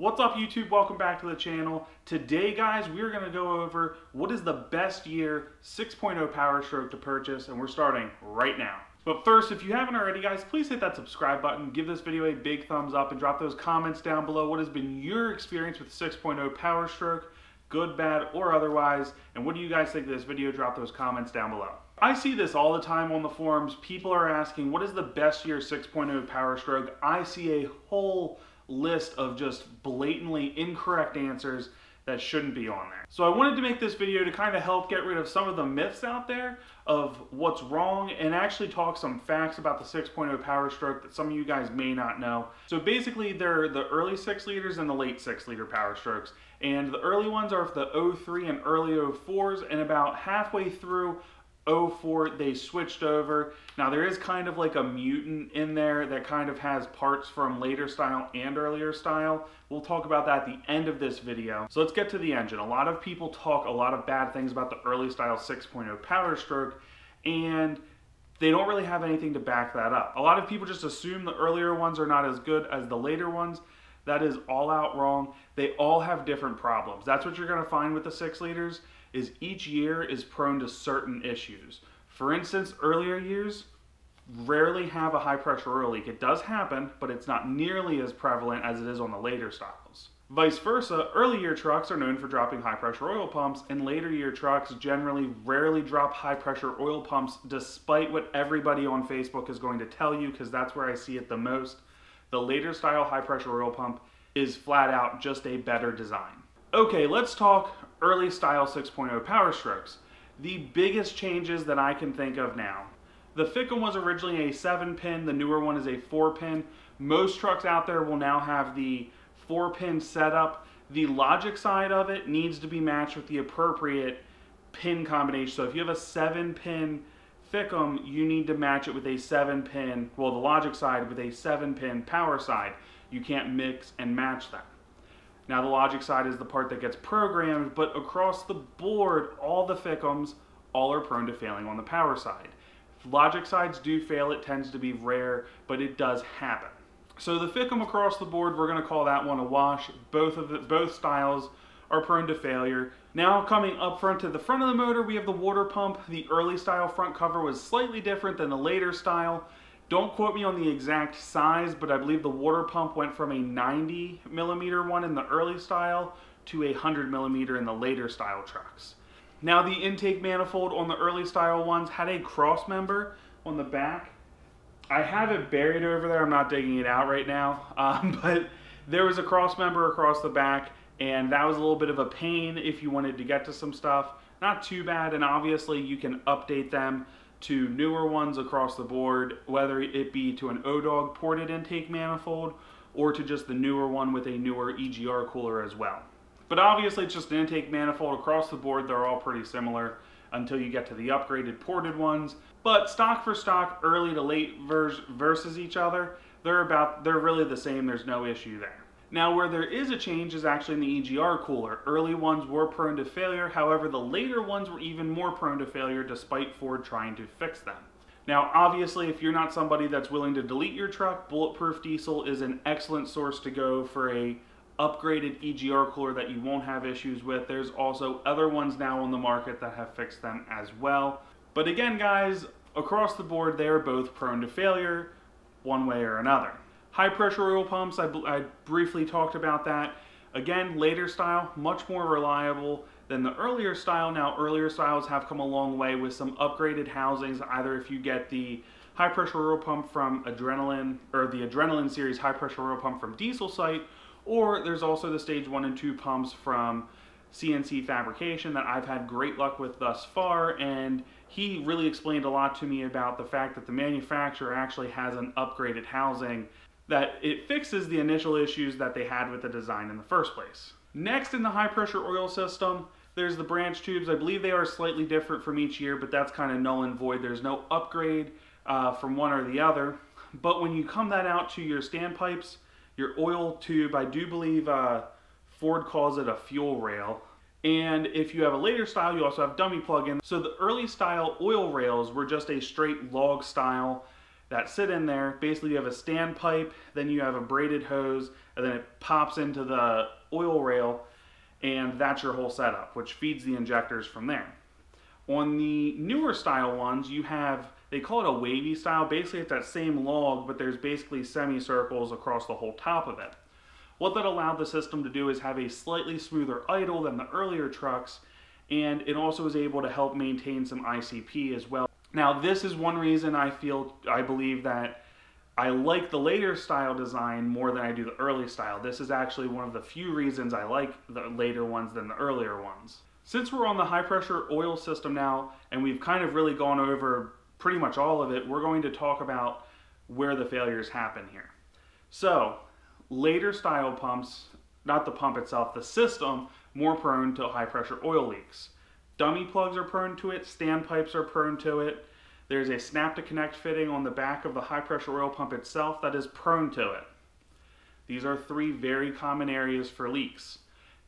What's up YouTube? Welcome back to the channel. Today guys, we're going to go over what is the best year 6.0 Powerstroke to purchase, and we're starting right now. But first, if you haven't already guys, please hit that subscribe button, give this video a big thumbs up, and drop those comments down below. What has been your experience with 6.0 Powerstroke, good, bad, or otherwise, and what do you guys think of this video? Drop those comments down below. I see this all the time on the forums. People are asking, what is the best year 6.0 Powerstroke? I see a whole list of just blatantly incorrect answers that shouldn't be on there. So I wanted to make this video to kind of help get rid of some of the myths out there of what's wrong and actually talk some facts about the 6.0 Powerstroke that some of you guys may not know. So basically there are the early 6 liters and the late 6 liter Powerstrokes. And the early ones are the 03 and early 04s, and about halfway through 04 they switched over. Now there is kind of like a mutant in there that kind of has parts from later style and earlier style. We'll talk about that at the end of this video. So let's get to the engine. A lot of people talk a lot of bad things about the early style 6.0 Powerstroke, and they don't really have anything to back that up. A lot of people just assume the earlier ones are not as good as the later ones. That is all out wrong. They all have different problems. That's what you're going to find with the 6 liters. Is each year is prone to certain issues. For instance, earlier years rarely have a high pressure oil leak. It does happen, but it's not nearly as prevalent as it is on the later styles. Vice versa, early year trucks are known for dropping high pressure oil pumps, and later year trucks generally rarely drop high pressure oil pumps, despite what everybody on Facebook is going to tell you, because that's where I see it the most. The later style high pressure oil pump is flat out just a better design. Okay, let's talk early style 6.0 Powerstrokes. The biggest changes that I can think of now. The thick one was originally a 7-pin, the newer one is a 4-pin. Most trucks out there will now have the 4-pin setup. The logic side of it needs to be matched with the appropriate pin combination. So if you have a 7-pin Thickum, you need to match it with a 7-pin, well, the logic side with a 7-pin power side. You can't mix and match them. Now the logic side is the part that gets programmed, but across the board, all the Thickums, all are prone to failing on the power side. If logic sides do fail, it tends to be rare, but it does happen. So the Thickum across the board, we're going to call that one a wash. Both styles are prone to failure. Now coming up front to the front of the motor, we have the water pump. The early style front cover was slightly different than the later style. Don't quote me on the exact size, but I believe the water pump went from a 90mm one in the early style to a 100mm in the later style trucks. Now the intake manifold on the early style ones had a cross member on the back. I have it buried over there, I'm not digging it out right now, but there was a cross member across the back, and that was a little bit of a pain if you wanted to get to some stuff. Not too bad, and obviously you can update them to newer ones across the board, whether it be to an O-Dog ported intake manifold or to just the newer one with a newer EGR cooler as well. But obviously it's just an intake manifold across the board. They're all pretty similar until you get to the upgraded ported ones. But stock for stock, early to late versus each other, they're really the same. There's no issue there. Now where there is a change is actually in the EGR cooler. Early ones were prone to failure, however the later ones were even more prone to failure despite Ford trying to fix them. Now obviously if you're not somebody that's willing to delete your truck, Bulletproof Diesel is an excellent source to go for a upgraded EGR cooler that you won't have issues with. There's also other ones now on the market that have fixed them as well. But again guys, across the board they are both prone to failure one way or another. High pressure oil pumps, I briefly talked about that. Again, later style, much more reliable than the earlier style. Now, earlier styles have come a long way with some upgraded housings, either if you get the high pressure oil pump from Adrenaline, or the Adrenaline series high pressure oil pump from Diesel Site, or there's also the stage 1 and 2 pumps from CNC Fabrication that I've had great luck with thus far, and he really explained a lot to me about the fact that the manufacturer actually has an upgraded housing that it fixes the initial issues that they had with the design in the first place. Next in the high pressure oil system, there's the branch tubes. I believe they are slightly different from each year, but that's kind of null and void. There's no upgrade from one or the other. But when you come that out to your standpipes, your oil tube, I do believe Ford calls it a fuel rail. And if you have a later style, you also have dummy plug-in. So the early style oil rails were just a straight log style that sit in there. Basically you have a standpipe, then you have a braided hose, and then it pops into the oil rail, and that's your whole setup, which feeds the injectors from there. On the newer style ones, you have, they call it a wavy style. Basically it's that same log, but there's basically semicircles across the whole top of it. What that allowed the system to do is have a slightly smoother idle than the earlier trucks, and it also is able to help maintain some ICP as well. Now this is one reason I believe that I like the later style design more than I do the early style. This is actually one of the few reasons I like the later ones than the earlier ones. Since we're on the high pressure oil system now, and we've kind of really gone over pretty much all of it, we're going to talk about where the failures happen here. So, later style pumps, not the pump itself, the system, more prone to high pressure oil leaks. Dummy plugs are prone to it, standpipes are prone to it. There's a snap to connect fitting on the back of the high pressure oil pump itself that is prone to it. These are three very common areas for leaks.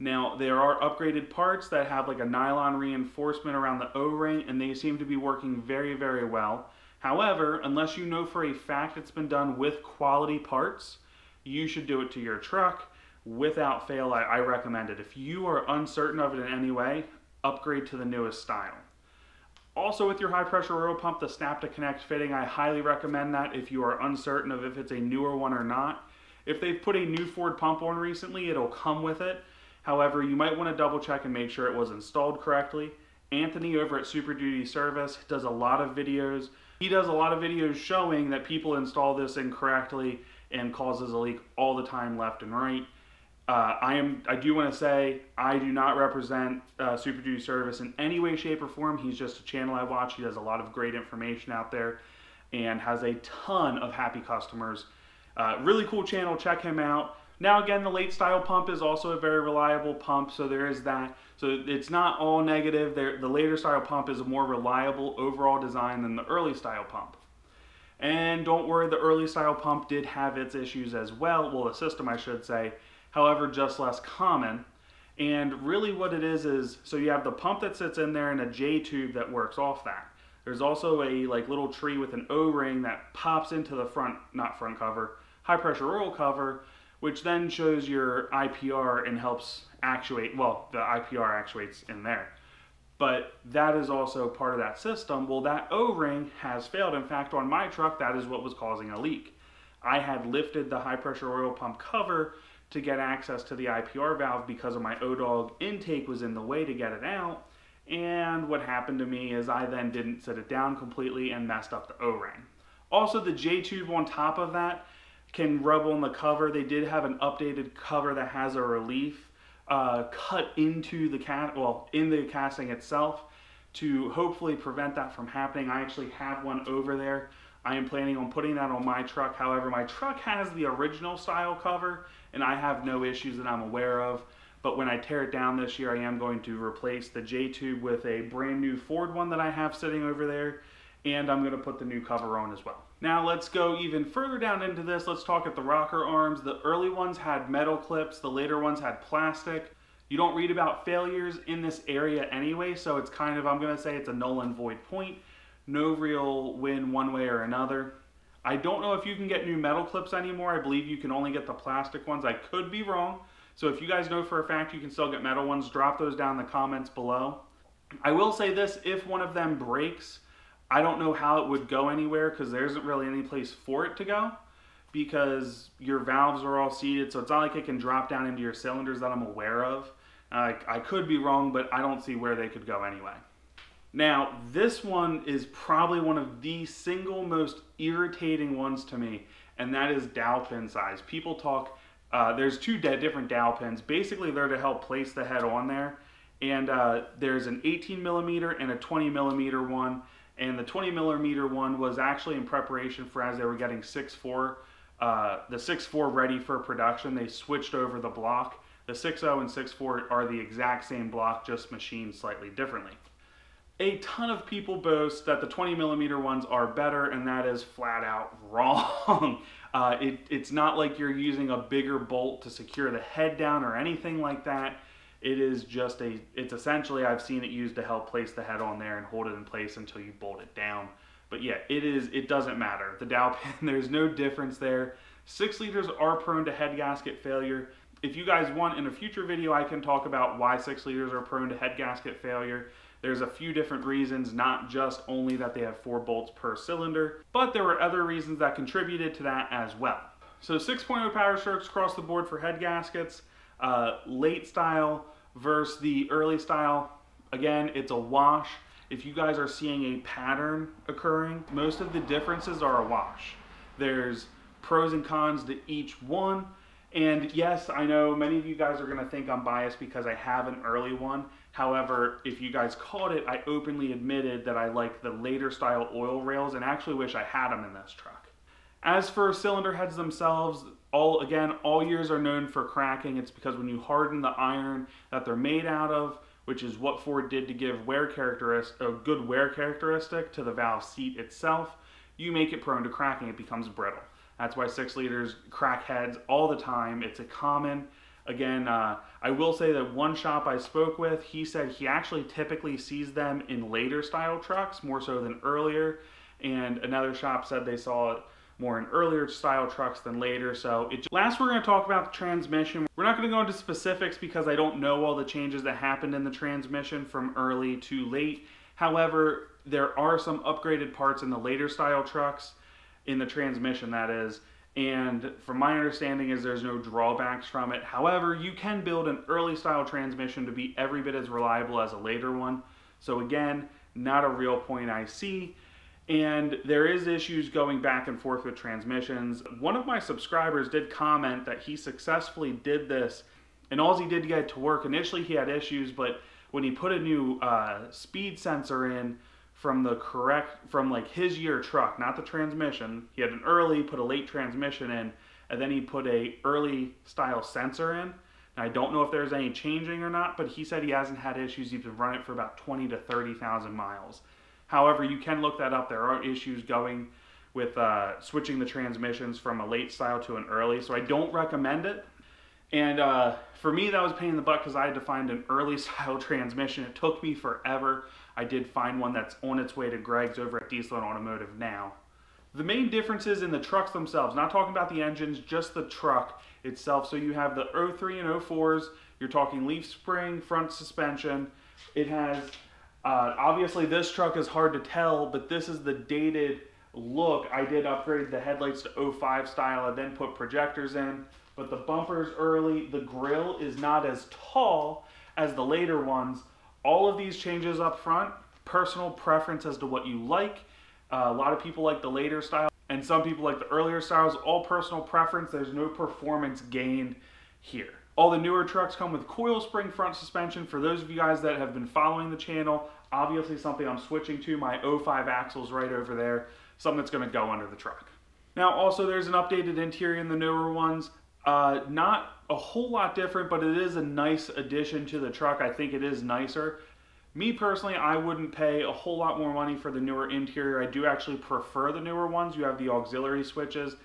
Now, there are upgraded parts that have like a nylon reinforcement around the O-ring, and they seem to be working very, very well. However, unless you know for a fact it's been done with quality parts, you should do it to your truck. Without fail, I recommend it. If you are uncertain of it in any way, upgrade to the newest style. Also with your high pressure oil pump, the snap to connect fitting, I highly recommend that if you are uncertain of if it's a newer one or not. If they've put a new Ford pump on recently, it'll come with it. However, you might want to double check and make sure it was installed correctly. Anthony over at Super Duty Service does a lot of videos. He does a lot of videos showing that people install this incorrectly and causes a leak all the time left and right. I do want to say I do not represent Super Duty Service in any way, shape, or form. He's just a channel I watch. He does a lot of great information out there and has a ton of happy customers. Really cool channel. Check him out. Now again, the late style pump is also a very reliable pump, so there is that. So it's not all negative. The later style pump is a more reliable overall design than the early style pump. And don't worry, the early style pump did have its issues as well. Well, the system, I should say. However, just less common. And really what it is, so you have the pump that sits in there and a J tube that works off that. There's also a little tree with an O-ring that pops into the not front cover, high pressure oil cover, which then shows your IPR and helps actuate, well, the IPR actuates in there. But that is also part of that system. Well, that O-ring has failed. In fact, on my truck, that is what was causing a leak. I had lifted the high pressure oil pump cover to get access to the IPR valve because of my O-dog intake was in the way to get it out. And what happened to me is I then didn't set it down completely and messed up the O-ring. Also, the J-tube on top of that can rub on the cover. They did have an updated cover that has a relief cut into the in the casting itself to hopefully prevent that from happening. I actually have one over there. I am planning on putting that on my truck. However, my truck has the original style cover and I have no issues that I'm aware of. But when I tear it down this year, I am going to replace the J-tube with a brand new Ford one that I have sitting over there. And I'm going to put the new cover on as well. Now let's go even further down into this. Let's talk at the rocker arms. The early ones had metal clips. The later ones had plastic. You don't read about failures in this area anyway, so it's kind of, I'm going to say it's a null and void point. No real win one way or another. I don't know if you can get new metal clips anymore. I believe you can only get the plastic ones. I could be wrong. So if you guys know for a fact you can still get metal ones, drop those down in the comments below. I will say this, if one of them breaks, I don't know how it would go anywhere because there isn't really any place for it to go because your valves are all seated, so it's not like it can drop down into your cylinders that I'm aware of. I could be wrong, but I don't see where they could go anyway. Now, this one is probably one of the single most irritating ones to me, and that is dowel pin size. People talk, there's two different dowel pins. Basically, they're to help place the head on there, and there's an 18 millimeter and a 20 millimeter one. And the 20 millimeter one was actually in preparation for as they were getting 6.4, the 6.4 ready for production. They switched over the block. The 6.0 and 6.4 are the exact same block, just machined slightly differently. A ton of people boast that the 20 millimeter ones are better, and that is flat out wrong. It's not like you're using a bigger bolt to secure the head down or anything like that. It is just it's essentially, I've seen it used to help place the head on there and hold it in place until you bolt it down. But yeah, it doesn't matter. The dowel pin, there's no difference there. 6 liters are prone to head gasket failure. If you guys want, in a future video, I can talk about why 6 liters are prone to head gasket failure. There's a few different reasons, not just only that they have 4 bolts per cylinder, but there were other reasons that contributed to that as well. So 6.0 Powerstrokes across the board for head gaskets, late style versus the early style. Again, it's a wash. If you guys are seeing a pattern occurring, most of the differences are a wash. There's pros and cons to each one. And yes, I know many of you guys are gonna think I'm biased because I have an early one. However, if you guys caught it, I openly admitted that I like the later style oil rails and actually wish I had them in this truck. As for cylinder heads themselves, all years are known for cracking. It's because when you harden the iron that they're made out of, which is what Ford did to give a good wear characteristic to the valve seat itself, you make it prone to cracking. It becomes brittle. That's why 6 liters crack heads all the time. It's a common. Again, I will say that one shop I spoke with, he said he actually typically sees them in later style trucks, more so than earlier. And another shop said they saw it more in earlier style trucks than later. So last we're going to talk about the transmission. We're not going to go into specifics because I don't know all the changes that happened in the transmission from early to late. However, there are some upgraded parts in the later style trucks, in the transmission that is, and from my understanding is there's no drawbacks from it. However, you can build an early style transmission to be every bit as reliable as a later one. So again, not a real point I see. And there is issues going back and forth with transmissions. One of my subscribers did comment that he successfully did this, and all he did to get it to work, initially he had issues, but when he put a new speed sensor in from like his year truck, not the transmission, he had an early, put a late transmission in, and then he put a early style sensor in. Now, I don't know if there's any changing or not, but he said he hasn't had issues. He's been running it for about 20 to 30,000 miles. However, you can look that up. There are issues going with switching the transmissions from a late style to an early, so I don't recommend it. And for me, that was a pain in the butt because I had to find an early style transmission. It took me forever. I did find one that's on its way to Greg's over at Diesel and Automotive now. The main differences in the trucks themselves, not talking about the engines, just the truck itself. So you have the 03 and 04s. You're talking leaf spring, front suspension. It has, obviously this truck is hard to tell, but this is the dated look. I did upgrade the headlights to 05 style and then put projectors in. But the bumper's early. The grille is not as tall as the later ones. All of these changes up front, personal preference as to what you like. A lot of people like the later style, and some people like the earlier styles. All personal preference. There's no performance gained here. All the newer trucks come with coil spring front suspension. For those of you guys that have been following the channel, obviously something I'm switching to. My 05 axle's right over there. Something that's going to go under the truck. Now, also there's an updated interior in the newer ones. Not a whole lot different, but it is a nice addition to the truck. I think it is nicer. Me personally, I wouldn't pay a whole lot more money for the newer interior. I do actually prefer the newer ones. You have the auxiliary switches.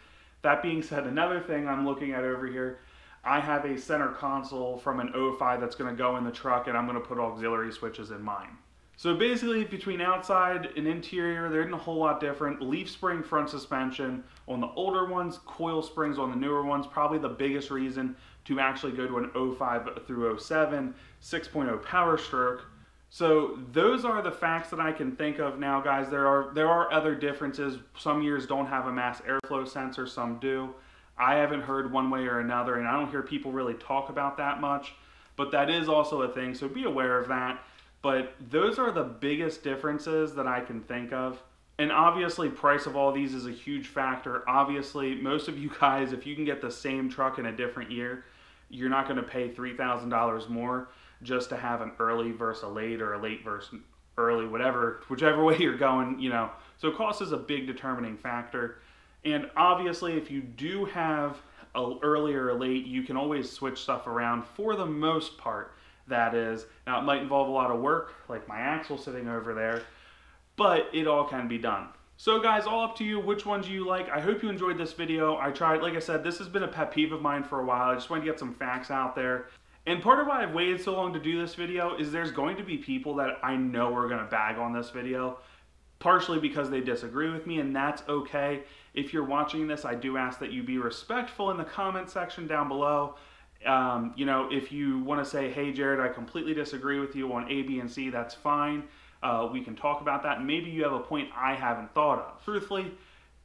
That being said, another thing I'm looking at over here, I have a center console from an 05 that's going to go in the truck, and I'm going to put auxiliary switches in mine. So basically, between outside and interior, there isn't a whole lot different. Leaf spring front suspension on the older ones, coil springs on the newer ones. Probably the biggest reason to actually go to an 05 through 07 6.0 Powerstroke. So those are the facts that I can think of now, guys. There are other differences. Some years don't have a mass airflow sensor, some do. I haven't heard one way or another, and I don't hear people really talk about that much. But that is also a thing, so be aware of that. But those are the biggest differences that I can think of. And obviously, price of all these is a huge factor. Obviously, most of you guys, if you can get the same truck in a different year, you're not going to pay $3,000 more just to have an early versus a late, or a late versus early, whichever way you're going, you know. So cost is a big determining factor. And obviously, if you do have an early or a late, you can always switch stuff around for the most part. That is, now it might involve a lot of work, like my axle sitting over there, but it all can be done. So guys, all up to you, which ones you like. I hope you enjoyed this video. I tried, like I said, this has been a pet peeve of mine for a while. I just wanted to get some facts out there. And part of why I've waited so long to do this video is there's going to be people that I know are going to bag on this video. partially because they disagree with me, and that's okay. If you're watching this, I do ask that you be respectful in the comment section down below. You know, if you want to say, hey Jared, I completely disagree with you on A, B, and C, that's fine. We can talk about that. Maybe you have a point I haven't thought of. Truthfully,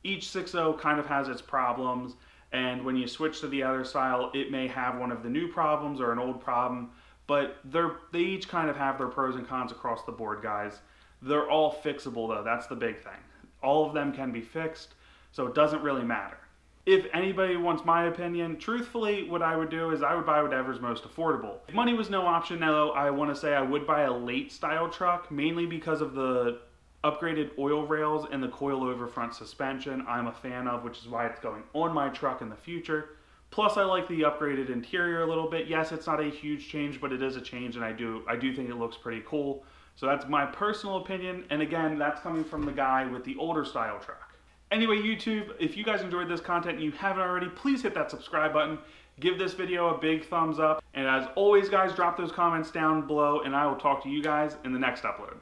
each 6.0 kind of has its problems, and when you switch to the other style, it may have one of the new problems or an old problem, but they each kind of have their pros and cons across the board, guys. They're all fixable though, that's the big thing. All of them can be fixed, so it doesn't really matter. If anybody wants my opinion, truthfully, what I would do is I would buy whatever's most affordable. If money was no option, though, I want to say I would buy a late style truck, mainly because of the upgraded oil rails and the coilover front suspension I'm a fan of, which is why it's going on my truck in the future. Plus, I like the upgraded interior a little bit. Yes, it's not a huge change, but it is a change, and I do think it looks pretty cool. So that's my personal opinion, and again, that's coming from the guy with the older style truck. Anyway, YouTube, if you guys enjoyed this content and you haven't already, please hit that subscribe button. Give this video a big thumbs up. And as always, guys, drop those comments down below, and I will talk to you guys in the next upload.